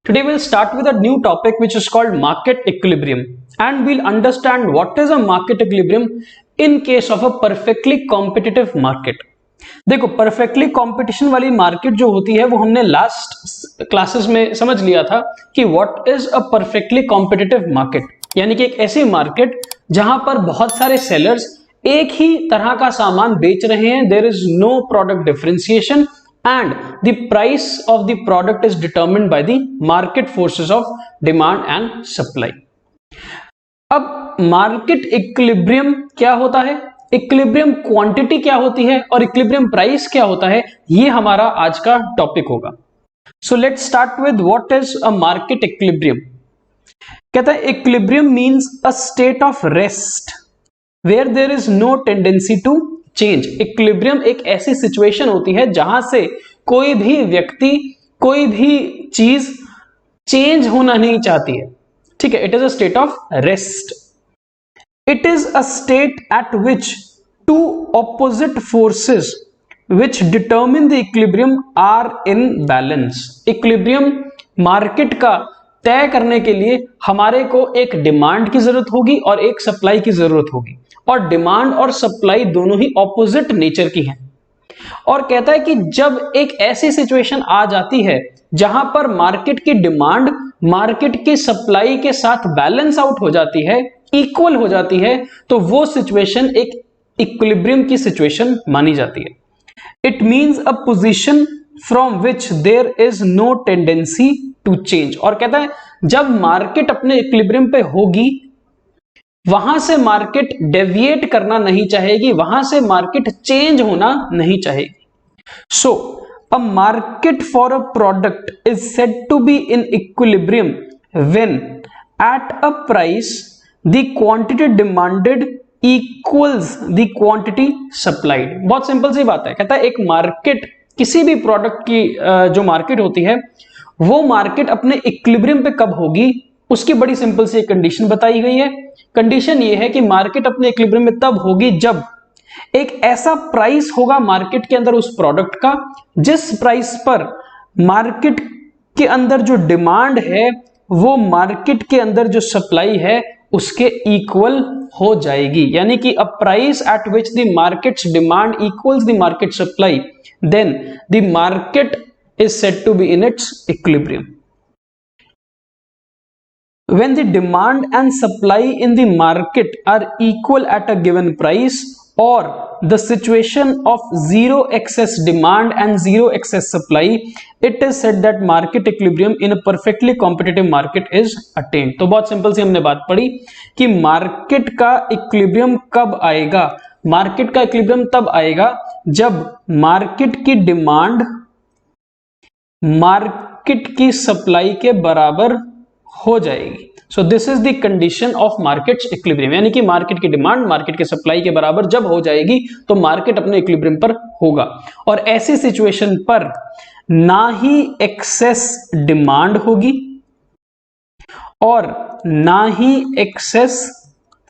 Today we'll start with a new topic which is called market equilibrium, and we'll understand what is a market equilibrium in case of a perfectly competitive market. देखो perfectly competition वाली market जो होती है वो हमने last classes में समझ लिया था कि what is a perfectly competitive market, यानी कि एक ऐसी मार्केट जहां पर बहुत सारे सेलर्स एक ही तरह का सामान बेच रहे हैं, there is no product differentiation and the price of the product is determined by the market forces of demand and supply. अब मार्केट इक्विलिब्रियम क्या होता है, इक्विलिब्रियम क्वांटिटी क्या होती है और इक्विलिब्रियम प्राइस क्या होता है, ये हमारा आज का टॉपिक होगा. So let's start with what is a market equilibrium. कहता है equilibrium means a state of rest where there is no tendency to change. Equilibrium एक ऐसी सिचुएशन होती है जहां से कोई भी व्यक्ति, कोई भी चीज चेंज होना नहीं चाहती है. ठीक है, it is a state of rest. It is a state at which two opposite forces which determine the equilibrium are in balance. Equilibrium market का तय करने के लिए हमारे को एक डिमांड की जरूरत होगी और एक सप्लाई की जरूरत होगी, और डिमांड और सप्लाई दोनों ही ऑपोजिट नेचर की हैं. और कहता है कि जब एक ऐसी सिचुएशन आ जाती है जहां पर मार्केट की डिमांड मार्केट की सप्लाई के साथ बैलेंस आउट हो जाती है, इक्वल हो जाती है, तो वो सिचुएशन एक इक्विलिब्रियम की सिचुएशन मानी जाती है. It means a position from which there is no tendency to change. और कहता है जब मार्केट अपने इक्विलिब्रियम पे होगी वहां से मार्केट डेविएट करना नहीं चाहेगी, वहां से मार्केट चेंज होना नहीं चाहेगी. So a market for a product is said to be in equilibrium when at a price the quantity demanded equals the quantity supplied. बहुत सिंपल सी बात है. कहता है एक मार्केट, किसी भी प्रोडक्ट की जो मार्केट होती है वो मार्केट अपने इक्विलिब्रियम पे कब होगी, उसकी बड़ी सिंपल सी कंडीशन बताई गई है. कंडीशन ये है कि मार्केट अपने इक्विलिब्रियम में तब होगी जब एक ऐसा प्राइस होगा मार्केट के अंदर उस प्रोडक्ट का जिस प्राइस पर मार्केट के अंदर जो डिमांड है वो मार्केट के अंदर जो सप्लाई है उसके इक्वल हो जाएगी. यानी कि a price at which the market's demand equals the market supply, then the market is said to be in its equilibrium. When the demand and supply in the market are equal at a given price, or the situation of zero excess demand and zero excess supply, it is said that market equilibrium in a perfectly competitive market is attained. तो बहुत simple सी हमने बात पढ़ी कि market का equilibrium कब आएगा. Market का इक्विलिब्रियम तब आएगा जब मार्केट की डिमांड मार्केट की सप्लाई के बराबर हो जाएगी. So this is the condition of market equilibrium, यानी कि मार्केट की डिमांड मार्केट के सप्लाई के बराबर जब हो जाएगी तो मार्केट अपने इक्विलिब्रियम पर होगा. और ऐसी सिचुएशन पर ना ही एक्सेस डिमांड होगी और ना ही एक्सेस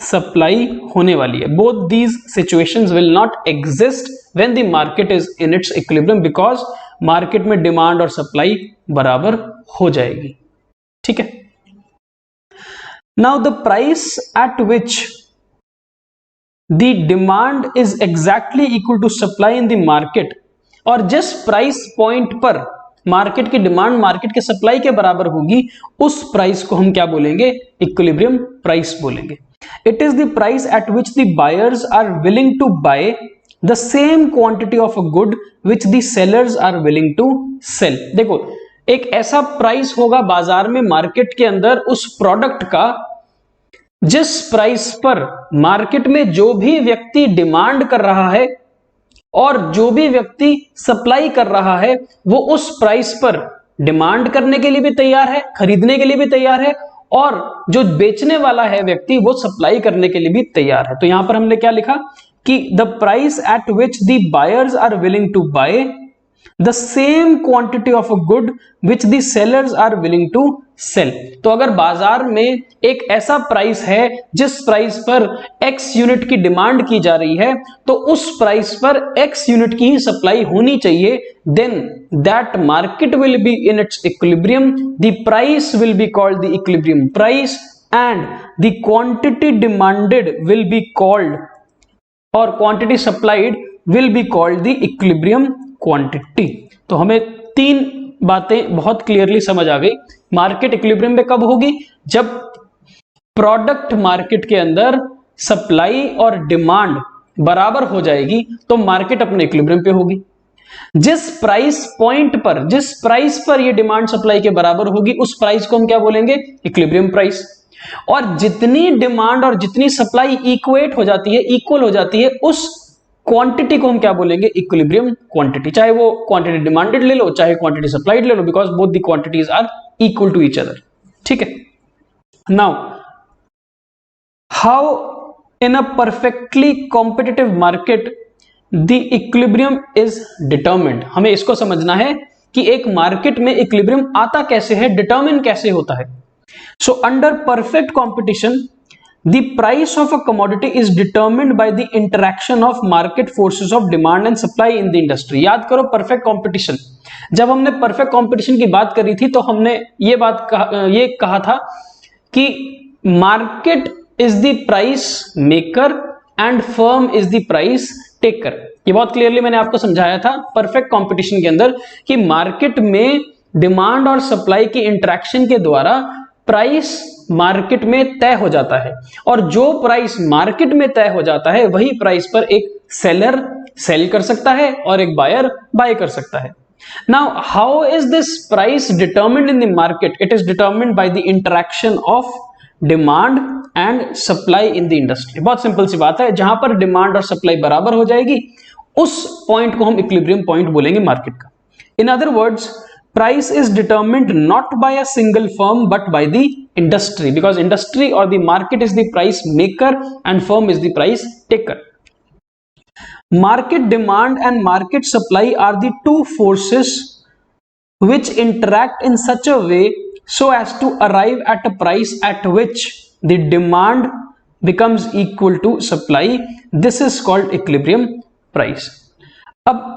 सप्लाई होने वाली है. Both these situations will not exist when the market is in its equilibrium, because market में डिमांड और सप्लाई बराबर हो जाएगी. ठीक है. Now the price at which the demand is exactly equal to supply in the market, और जिस price point पर मार्केट की डिमांड मार्केट के सप्लाई के बराबर होगी उस प्राइस को हम क्या बोलेंगे, इक्विलिब्रियम प्राइस बोलेंगे. It is the price at which the buyers are willing to buy the same quantity of a good which the sellers are willing to sell. देखो एक ऐसा प्राइस होगा बाजार में, मार्केट के अंदर उस प्रोडक्ट का जिस प्राइस पर मार्केट में जो भी व्यक्ति डिमांड कर रहा है और जो भी व्यक्ति सप्लाई कर रहा है वो उस प्राइस पर डिमांड करने के लिए भी तैयार है, खरीदने के लिए भी तैयार है, और जो बेचने वाला है व्यक्ति वो सप्लाई करने के लिए भी तैयार है. तो यहां पर हमने क्या लिखा कि the price at which the buyers are willing to buy the same quantity of a good which the sellers are willing to sell. तो अगर बाजार में एक ऐसा प्राइस है जिस प्राइस पर x यूनिट की डिमांड की जा रही है, तो उस प्राइस पर x यूनिट की ही सप्लाई होनी चाहिए, then that market will be in its equilibrium, the price will be called the equilibrium price and the quantity demanded will be called और quantity supplied will be called the equilibrium quantity. तो हमें तीन बातें बहुत clearly समझ आ गई। Market equilibrium पे कब होगी? जब प्रोडक्ट मार्केट के अंदर सप्लाई और डिमांड बराबर हो जाएगी तो मार्केट अपने इक्विलिब्रियम पे होगी। जिस प्राइस पॉइंट पर, जिस प्राइस पर ये डिमांड सप्लाई के बराबर होगी, उस प्राइस को हम क्या बोलेंगे? Equilibrium price. और जितनी डिमांड और जितनी सप्लाई इक्वेट हो जाती है, इक्वल हो जाती है, उस क्वांटिटी को हम क्या बोलेंगे? Equilibrium quantity. चाहे वो क्वांटिटी डिमांडेड ले लो, चाहे क्वांटिटी सप्लाइड ले लो, because both the quantities are equal to each other. ठीक है। Now how in a perfectly competitive market the equilibrium is determined. हमें इसको समझना है कि एक मार्केट में इक्विलिब्रियम आता कैसे है, डिटर्मिन कैसे होता है। So under perfect competition the price of a commodity is determined by the interaction of market forces of demand and supply in the industry। याद करो परफेक्ट कंपटीशन, जब हमने परफेक्ट कंपटीशन की बात करी थी तो हमने ये कहा था कि market is the price maker and firm is the price taker. ये बहुत क्लियरली मैंने आपको समझाया था परफेक्ट कंपटीशन के अंदर कि मार्केट में डिमांड और सप्लाई की इंटरेक्शन के द्वारा प्राइस मार्केट में तय हो जाता है, और जो प्राइस मार्केट में तय हो जाता है वही प्राइस पर एक सेलर सेल कर सकता है और एक बायर बाय कर सकता है। Now how is this price determined in the market? It is determined by the interaction of demand and supply in the industry. बहुत सिंपल सी बात है, जहां पर डिमांड और सप्लाई बराबर हो जाएगी उस पॉइंट को हम इक्विलिब्रियम पॉइंट बोलेंगे मार्केट का। In other words, price is determined not by a single firm but by the industry, because industry or the market is the price maker and firm is the price taker. Market demand and market supply are the two forces which interact in such a way so as to arrive at a price at which the demand becomes equal to supply. This is called equilibrium price. अब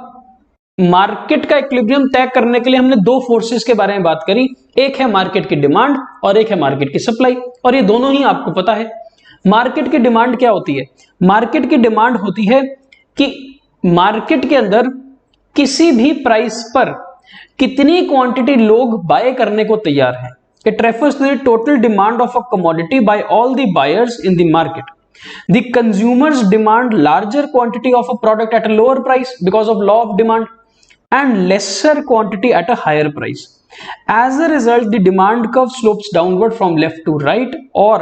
market का equilibrium तय करने के लिए हमने दो forces के बारे में बात करी, एक है मार्केट की डिमांड और एक है मार्केट की सप्लाई, और ये दोनों ही आपको पता है। मार्केट की डिमांड क्या होती है? मार्केट की डिमांड होती है कि मार्केट के अंदर किसी भी प्राइस पर कितनी क्वांटिटी लोग बाय करने को तैयार हैं। It refers to the total demand of a commodity by all the buyers in the market. The consumers demand larger quantity of a product at a lower price because of law of demand and lesser quantity at a higher price. As a result, the demand curve slopes downward from left to right or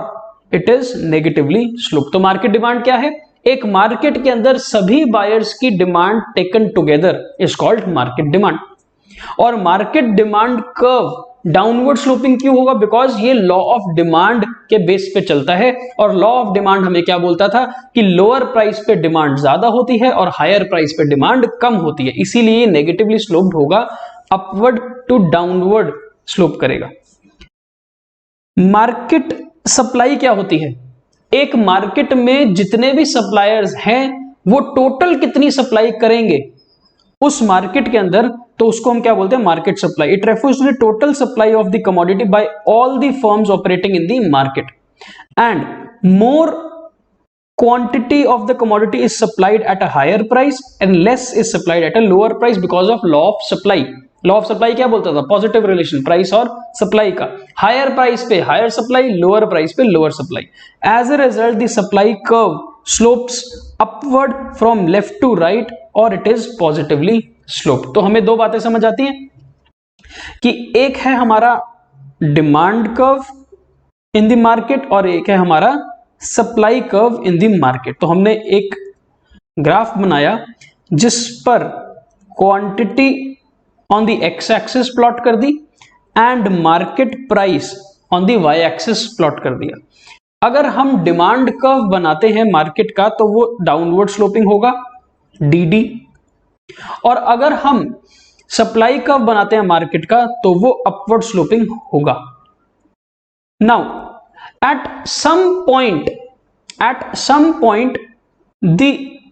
it is negatively sloped. तो market demand क्या है? एक market के अंदर सभी buyers की demand taken together is called market demand. और market demand curve downward sloping क्यों होगा? बिकॉज ये लॉ ऑफ डिमांड के बेस पे चलता है, और लॉ ऑफ डिमांड हमें क्या बोलता था कि लोअर प्राइस पे डिमांड ज्यादा होती है और हायर प्राइस पे डिमांड कम होती है, इसीलिए नेगेटिवली स्लोप्ड होगा, अपवर्ड टू डाउनवर्ड स्लोप करेगा। मार्केट सप्लाई क्या होती है? एक मार्केट में जितने भी सप्लायर्स हैं वो टोटल कितनी सप्लाई करेंगे उस मार्केट के अंदर, तो उसको हम क्या बोलते हैं? Market supply. It refers to the total supply of the commodity by all the firms operating in the market, and more quantity of the commodity is supplied at a higher price and less is supplied at a lower price because of law of supply. Law of supply क्या बोलता था? Positive relation price और supply का। Higher price पे higher supply, lower price पे lower supply. As a result the supply curve slopes upward from left to right और it is positively slope. तो हमें दो बातें समझ आती हैं कि एक है हमारा demand curve in the market और एक है हमारा supply curve in the market. तो हमने एक ग्राफ बनाया जिस पर quantity on the X axis plot कर दी and market price on the Y axis plot कर दिया। अगर हम डिमांड कर्व बनाते हैं मार्केट का तो वो डाउनवर्ड स्लोपिंग होगा dd, और अगर हम सप्लाई कर्व बनाते हैं मार्केट का तो वो अपवर्ड स्लोपिंग होगा। Now at some point the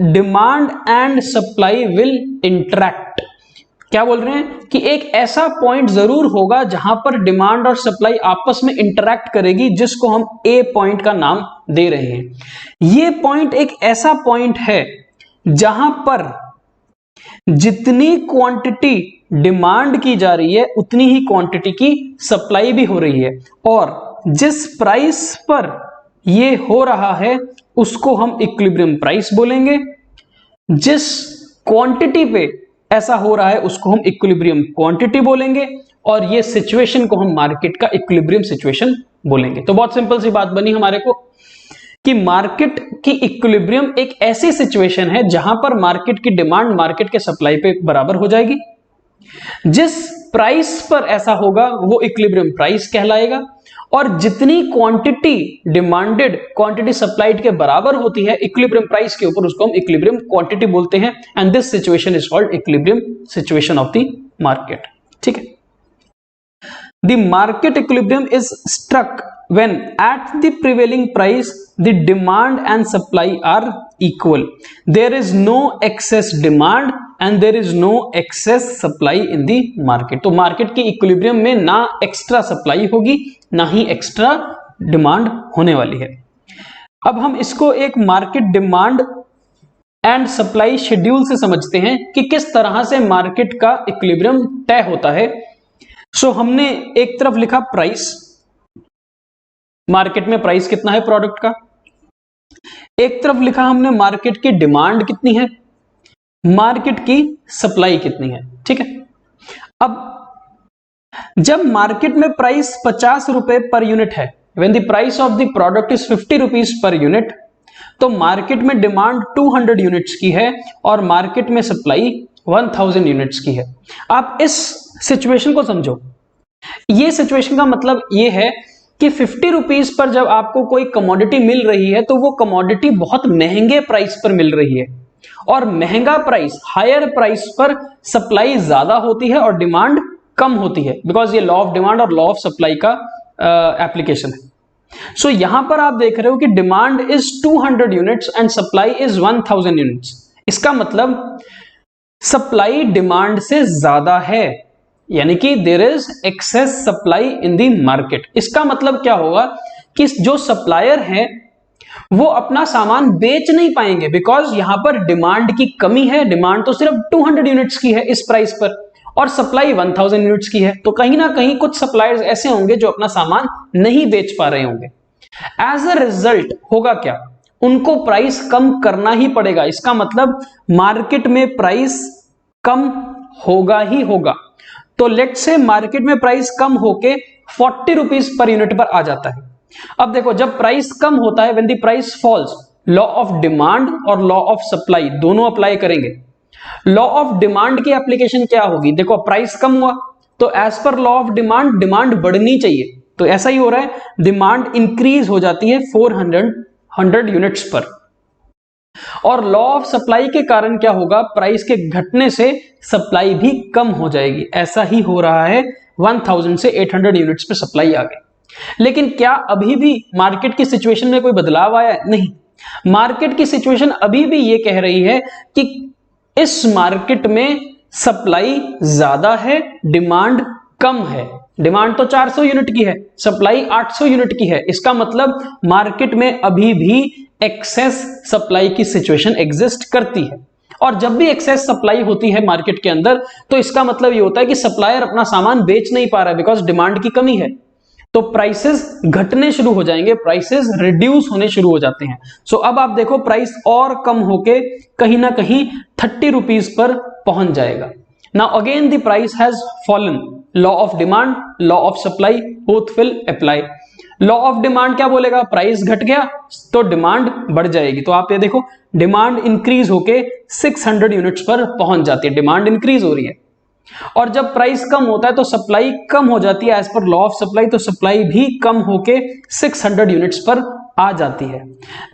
demand and supply will interact. क्या बोल रहे हैं कि एक ऐसा पॉइंट जरूर होगा जहां पर डिमांड और सप्लाई आपस में इंटरैक्ट करेगी, जिसको हम ए पॉइंट का नाम दे रहे हैं। ये पॉइंट एक ऐसा पॉइंट है जहां पर जितनी क्वांटिटी डिमांड की जा रही है उतनी ही क्वांटिटी की सप्लाई भी हो रही है, और जिस प्राइस पर ये हो रहा है उसको हम इक्विलिब्रियम प्राइस बोलेंगे। जिस क्वांटिटी पे ऐसा हो रहा है उसको हम इक्विलिब्रियम क्वांटिटी बोलेंगे, और ये सिचुएशन को हम मार्केट का इक्विलिब्रियम सिचुएशन बोलेंगे। तो बहुत सिंपल सी बात बनी हमारे को कि मार्केट की इक्विलिब्रियम एक ऐसी सिचुएशन है जहां पर मार्केट की डिमांड मार्केट के सप्लाई पे बराबर हो जाएगी। जिस प्राइस पर ऐसा होगा वो इक्विलिब्रियम प्राइस कहलाएगा, और जितनी क्वांटिटी डिमांडेड क्वांटिटी सप्लाइड के बराबर होती है इक्विलिब्रियम प्राइस के ऊपर, उसको हम इक्विलिब्रियम क्वांटिटी बोलते हैं। And this situation is called equilibrium situation of the market. ठीक है, the market equilibrium is struck when at the prevailing price the demand and supply are equal, there is no excess demand and there is no excess supply in the market। तो market की equilibrium में ना extra supply होगी ना ही extra demand होने वाली है। अब हम इसको एक market demand and supply schedule से समझते हैं कि किस तरह से मार्केट का इक्विलिब्रियम तय होता है। सो हमने एक तरफ लिखा प्राइस, मार्केट में प्राइस कितना है प्रोडक्ट का, एक तरफ लिखा हमने मार्केट की डिमांड कितनी है, मार्केट की सप्लाई कितनी है। ठीक है, अब जब मार्केट में प्राइस 50 रुपए पर यूनिट है, when the price of the product is 50 rupees per unit, तो मार्केट में डिमांड 200 यूनिट्स की है और मार्केट में सप्लाई 1000 यूनिट्स की है। आप इस सिचुएशन को समझो, ये सिचुएशन का मतलब ये है कि 50 रुपीज पर जब आपको कोई कमोडिटी मिल रही है तो वो कमोडिटी बहुत महंगे प्राइस पर मिल रही है, और महंगा प्राइस हायर प्राइस पर सप्लाई ज्यादा होती है और डिमांड कम होती है, बिकॉज ये लॉ ऑफ डिमांड और लॉ ऑफ सप्लाई का एप्लीकेशन है। सो यहां पर आप देख रहे हो कि demand is 200 units and supply is 1000 units. इसका मतलब सप्लाई डिमांड से ज्यादा है, यानी कि there is excess supply in the market. इसका मतलब क्या होगा कि जो सप्लायर है वो अपना सामान बेच नहीं पाएंगे, बिकॉज यहां पर डिमांड की कमी है। डिमांड तो सिर्फ 200 यूनिट्स की है इस प्राइस पर और सप्लाई 1000 यूनिट्स की है, तो कहीं ना कहीं कुछ सप्लायर्स ऐसे होंगे जो अपना सामान नहीं बेच पा रहे होंगे। एज अ रिजल्ट होगा क्या, उनको प्राइस कम करना ही पड़ेगा। इसका मतलब मार्केट में प्राइस कम होगा ही होगा। तो लेट्स से मार्केट में प्राइस कम होके 40 रुपीज पर यूनिट पर आ जाता है। अब देखो, जब प्राइस कम होता है, when the price falls, law of demand और लॉ ऑफ सप्लाई दोनों अप्लाई करेंगे। लॉ ऑफ डिमांड की एप्लीकेशन क्या होगी, देखो प्राइस कम हुआ तो as per law of demand demand बढ़नी चाहिए, तो ऐसा ही हो रहा है, डिमांड इंक्रीज हो जाती है 400 यूनिट्स पर। और लॉ ऑफ सप्लाई के कारण क्या होगा, प्राइस के घटने से सप्लाई भी कम हो जाएगी। ऐसा ही हो रहा है, 1000 से 800 यूनिट्स पे सप्लाई आ गई। लेकिन क्या अभी भी मार्केट की सिचुएशन में कोई बदलाव आया है? नहीं, मार्केट की सिचुएशन अभी भी ये कह रही है कि इस मार्केट में सप्लाई ज्यादा है, डिमांड कम है। डिमांड तो 400 यूनिट की है, सप्लाई 800 यूनिट की है। इसका मतलब मार्केट में अभी भी एक्सेस सप्लाई की सिचुएशन एग्जिस्ट करती है। और जब भी एक्सेस सप्लाई होती है मार्केट के अंदर, तो इसका मतलब ये होता है कि सप्लायर अपना सामान बेच नहीं पा रहा है, बिकॉज डिमांड की कमी है। तो प्राइसेस घटने शुरू हो जाएंगे, प्राइसेस रिड्यूस होने शुरू हो जाते हैं। सो अब आप देखो, प्राइस और कम होके कहीं ना कहीं 30 रुपीज पर पहुंच जाएगा। Now again the price has fallen, law of demand, law of supply both will apply. Law of demand क्या बोलेगा, प्राइस घट गया तो डिमांड बढ़ जाएगी। तो आप ये देखो, डिमांड इंक्रीज होके 600 यूनिट्स पर पहुंच जाती है, डिमांड इंक्रीज हो रही है। और जब प्राइस कम होता है तो सप्लाई कम हो जाती है as per law of supply, तो सप्लाई भी कम होके 600 यूनिट्स पर आ जाती है।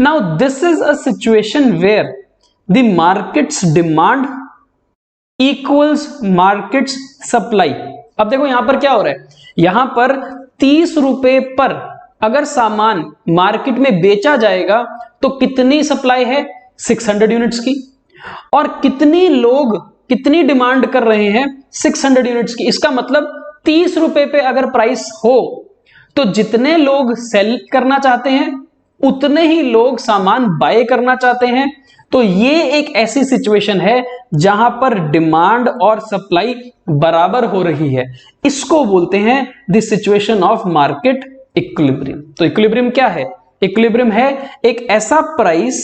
Now this is a situation where the market's demand equals market's supply. अब देखो यहां पर क्या हो रहा है, यहां पर 30 रुपए पर अगर सामान मार्केट में बेचा जाएगा तो कितनी सप्लाई है, 600 यूनिट्स की, और कितनी लोग कितनी डिमांड कर रहे हैं, 600 यूनिट्स की। इसका मतलब 30 रुपए पे अगर प्राइस हो तो जितने लोग सेल करना चाहते हैं उतने ही लोग सामान बाय करना चाहते हैं। तो ये एक ऐसी सिचुएशन है जहां पर डिमांड और सप्लाई बराबर हो रही है। इसको बोलते हैं the situation of market equilibrium. तो इक्विलिब्रियम क्या है, इक्विलिब्रियम है एक ऐसा प्राइस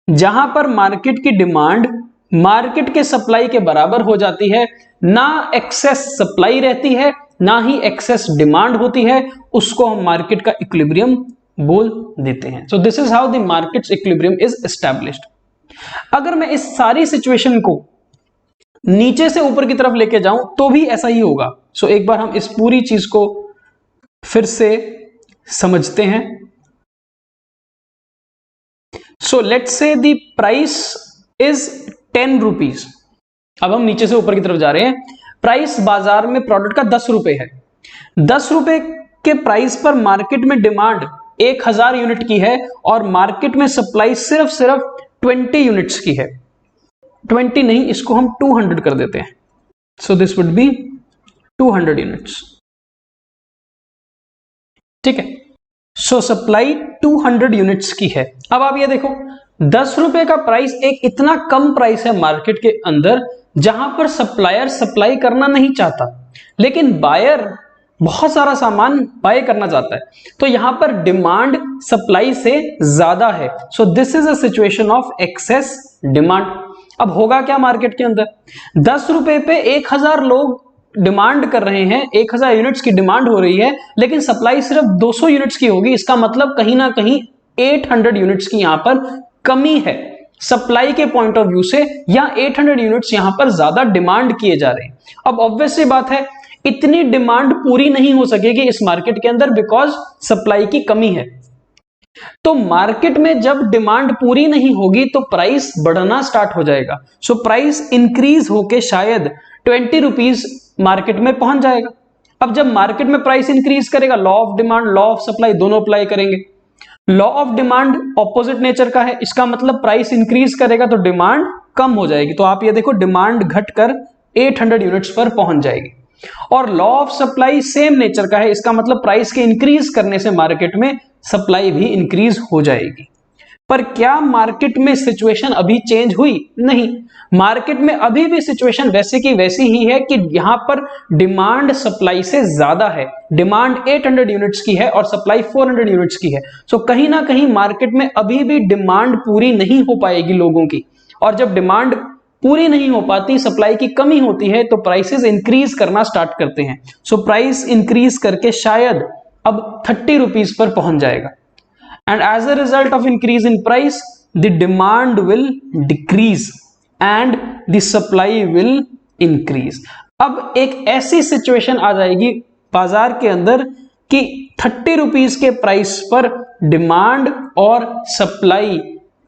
जहां पर मार्केट की डिमांड मार्केट के सप्लाई के बराबर हो जाती है, ना एक्सेस सप्लाई रहती है ना ही एक्सेस डिमांड होती है, उसको हम मार्केट का इक्विलिब्रियम बोल देते हैं। So this is how the markets equilibrium is established. अगर मैं इस सारी सिचुएशन को नीचे से ऊपर की तरफ लेके जाऊं तो भी ऐसा ही होगा। सो एक बार हम इस पूरी चीज को फिर से समझते हैं। So let's say the price is 10 rupees. अब हम नीचे से ऊपर की तरफ जा रहे हैं। प्राइस बाजार में प्रोडक्ट का 10 रुपए है। 10 रुपए के प्राइस पर मार्केट में डिमांड 1000 यूनिट की है और मार्केट में सप्लाई सिर्फ 20 यूनिट्स की है। 20 नहीं, इसको हम 200 कर देते हैं। So this would be 200 units. ठीक है, सो सप्लाई 200 यूनिट्स की है। अब आप ये देखो 10 रुपए का प्राइस एक इतना कम प्राइस है मार्केट के अंदर जहां पर सप्लायर सप्लाई करना नहीं चाहता, लेकिन बायर बहुत सारा सामान बाय करना चाहता है। तो यहां पर डिमांड सप्लाई से ज्यादा है। So this is a situation of excess demand. अब होगा क्या मार्केट के अंदर, 10 रुपए पे 1000 लोग डिमांड कर रहे हैं, 1000 यूनिट्स की डिमांड हो रही है, लेकिन सप्लाई सिर्फ 200 यूनिट्स की होगी। इसका मतलब कहीं ना कहीं 800 यूनिट्स की यहां पर कमी है सप्लाई के पॉइंट ऑफ व्यू से, या 800 यूनिट्स यहां पर ज्यादा डिमांड किए जा रहे हैं। अब ऑब्वियस सी बात है इतनी डिमांड पूरी नहीं हो सकेगी इस मार्केट के अंदर बिकॉज सप्लाई की कमी है। तो मार्केट में जब डिमांड पूरी नहीं होगी तो प्राइस बढ़ना स्टार्ट हो जाएगा। सो प्राइस इंक्रीज होके शायद 20 रुपीज मार्केट में पहुंच जाएगा। अब जब मार्केट में प्राइस इंक्रीज करेगा, law of demand law of supply दोनों अप्लाई करेंगे। Law of demand opposite nature का है, इसका मतलब प्राइस इंक्रीज करेगा तो डिमांड कम हो जाएगी। तो आप ये देखो डिमांड घटकर 800 यूनिट्स पर पहुंच जाएगी। और law of supply same nature का है, इसका मतलब प्राइस के इंक्रीज करने से मार्केट में सप्लाई भी इंक्रीज हो जाएगी। पर क्या मार्केट में सिचुएशन अभी चेंज हुई? नहीं, मार्केट में अभी भी सिचुएशन वैसे की वैसी ही है कि यहां पर डिमांड सप्लाई से ज्यादा है। डिमांड 800 यूनिट्स की है और सप्लाई 400 यूनिट्स की है। सो कहीं ना कहीं मार्केट में अभी भी डिमांड पूरी नहीं हो पाएगी लोगों की, और जब डिमांड पूरी नहीं हो पाती, सप्लाई की कमी होती है, तो प्राइसेस इंक्रीज करना स्टार्ट करते हैं। सो प्राइस इंक्रीज करके शायद अब 30 रुपीज पर पहुंच जाएगा। And as a result of increase in price the demand will decrease and the supply will increase. अब एक ऐसी सिचुएशन आ जाएगी बाजार के अंदर कि 30 रुपीज के प्राइस पर डिमांड और सप्लाई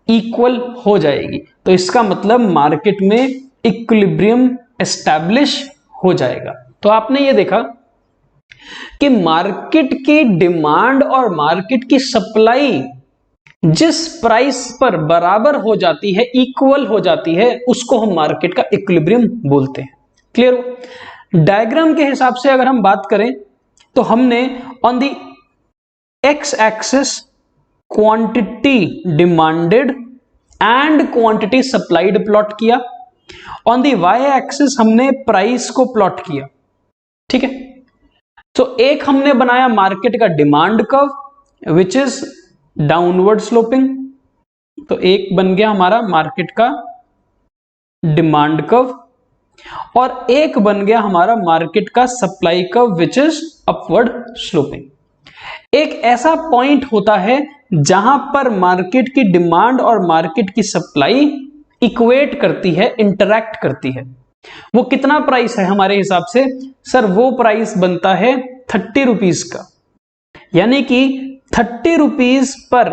इक्वल हो जाएगी। तो इसका मतलब मार्केट में इक्विलिब्रियम एस्टैब्लिश हो जाएगा। तो आपने ये देखा कि मार्केट की डिमांड और मार्केट की सप्लाई जिस प्राइस पर बराबर हो जाती है, इक्वल हो जाती है, उसको हम मार्केट का इक्विलिब्रियम बोलते हैं। क्लियर हो? डायग्राम के हिसाब से अगर हम बात करें तो हमने on the X axis quantity demanded and quantity supplied plot किया। ऑन द वाई एक्सिस हमने प्राइस को प्लॉट किया। ठीक है, तो एक हमने बनाया मार्केट का demand curve which is downward sloping. तो एक बन गया हमारा मार्केट का डिमांड कर्व, और एक बन गया हमारा मार्केट का supply curve which is upward sloping. एक ऐसा पॉइंट होता है जहां पर मार्केट की डिमांड और मार्केट की सप्लाई इक्वेट करती है, इंटरैक्ट करती है। वो कितना प्राइस है हमारे हिसाब से? सर वो प्राइस बनता है 30 रुपीज का, यानी कि 30 रुपीज पर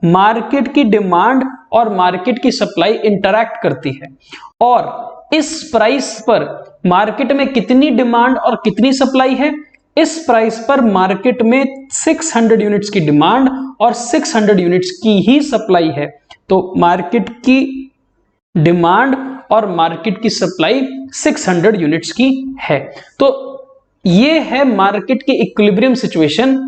मार्केट की डिमांड और मार्केट की सप्लाई इंटरैक्ट करती है। और इस प्राइस पर मार्केट में कितनी डिमांड और कितनी सप्लाई है? इस प्राइस पर मार्केट में 600 यूनिट्स की डिमांड और 600 यूनिट्स की ही सप्लाई है। तो मार्केट की डिमांड और मार्केट की सप्लाई 600 यूनिट्स की है। तो ये है मार्केट की इक्विलिब्रियम सिचुएशन।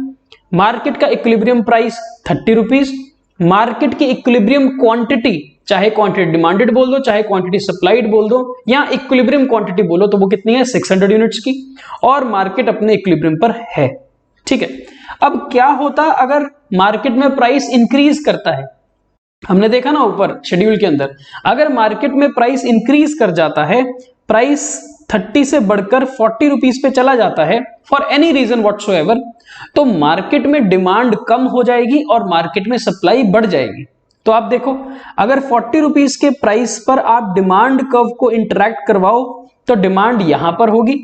मार्केट का इक्विलिब्रियम प्राइस 30 रुपीज, मार्केट की इक्विलिब्रियम क्वांटिटी, चाहे क्वांटिटी डिमांडेड बोल दो चाहे क्वांटिटी सप्लाइड बोल दो, या इक्विलिब्रियम क्वांटिटी बोलो तो वो कितनी है? 600 यूनिट्स की, और मार्केट अपने इक्विलिब्रियम पर है। ठीक है, अब क्या होता अगर मार्केट में प्राइस इंक्रीज करता है? हमने देखा ना ऊपर शेड्यूल के अंदर, अगर मार्केट में प्राइस इंक्रीज कर जाता है, प्राइस 30 से बढ़कर 40 रुपीज पे चला जाता है फॉर एनी रीजन व्हाटसोएवर, तो मार्केट में डिमांड कम हो जाएगी और मार्केट में सप्लाई बढ़ जाएगी। तो आप देखो, अगर 40 रुपीज के प्राइस पर आप डिमांड कर्व को इंटरैक्ट करवाओ तो डिमांड यहां पर होगी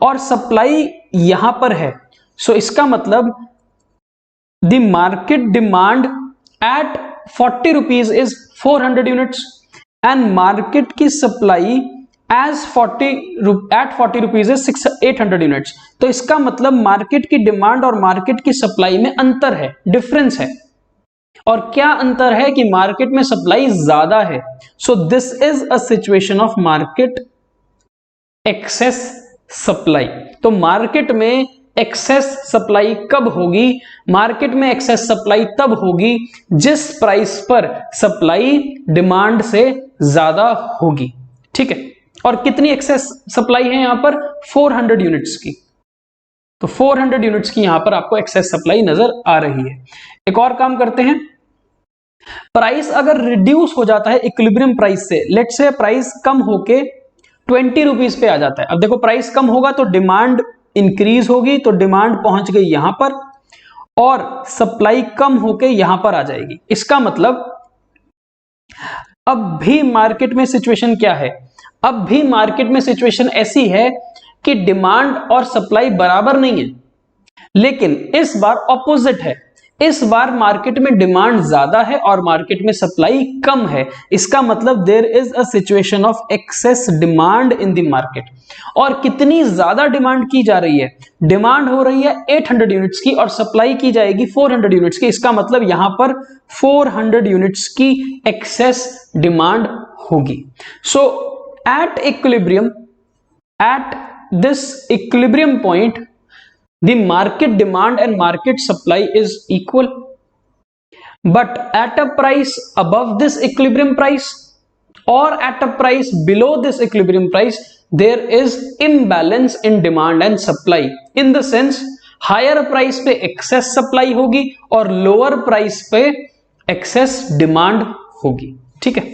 और सप्लाई यहां पर है। सो इसका मतलब the market demand at 40 rupees is 400 units and market की supply at 40 rupees is 800 units. तो इसका मतलब मार्केट की डिमांड और मार्केट की सप्लाई में अंतर है, डिफरेंस है। और क्या अंतर है? कि मार्केट में सप्लाई ज्यादा है। So this is a situation of market excess supply. तो मार्केट में एक्सेस सप्लाई कब होगी? मार्केट में एक्सेस सप्लाई तब होगी जिस प्राइस पर सप्लाई डिमांड से ज्यादा होगी। ठीक है, और कितनी एक्सेस सप्लाई है यहां पर? 400 यूनिट्स की। तो 400 यूनिट्स की यहां पर आपको एक्सेस सप्लाई नजर आ रही है। एक और काम करते हैं, प्राइस अगर रिड्यूस हो जाता है इक्विलिब्रियम प्राइस से, लेट्स से प्राइस कम होके 20 रुपीज पे आ जाता है। अब देखो, प्राइस कम होगा तो डिमांड इंक्रीज होगी, तो डिमांड पहुंच गई यहां पर और सप्लाई कम होके यहां पर आ जाएगी। इसका मतलब अब भी मार्केट में सिचुएशन क्या है? अब भी मार्केट में सिचुएशन ऐसी है कि डिमांड और सप्लाई बराबर नहीं है, लेकिन इस बार ऑपोजिट है। इस बार मार्केट में डिमांड ज्यादा है और मार्केट में सप्लाई कम है। इसका मतलब there is a situation of excess demand in the market. और कितनी ज्यादा डिमांड की जा रही है? डिमांड हो रही है 800 यूनिट्स की और सप्लाई की जाएगी 400 यूनिट्स की। इसका मतलब यहां पर 400 यूनिट्स की एक्सेस डिमांड होगी। So at equilibrium, at this equilibrium point, the market demand and market supply is equal, but at a price above this equilibrium price or at a price below this equilibrium price, there is imbalance in demand and supply, in the sense higher price पे excess supply होगी और lower price पे excess demand होगी। ठीक है,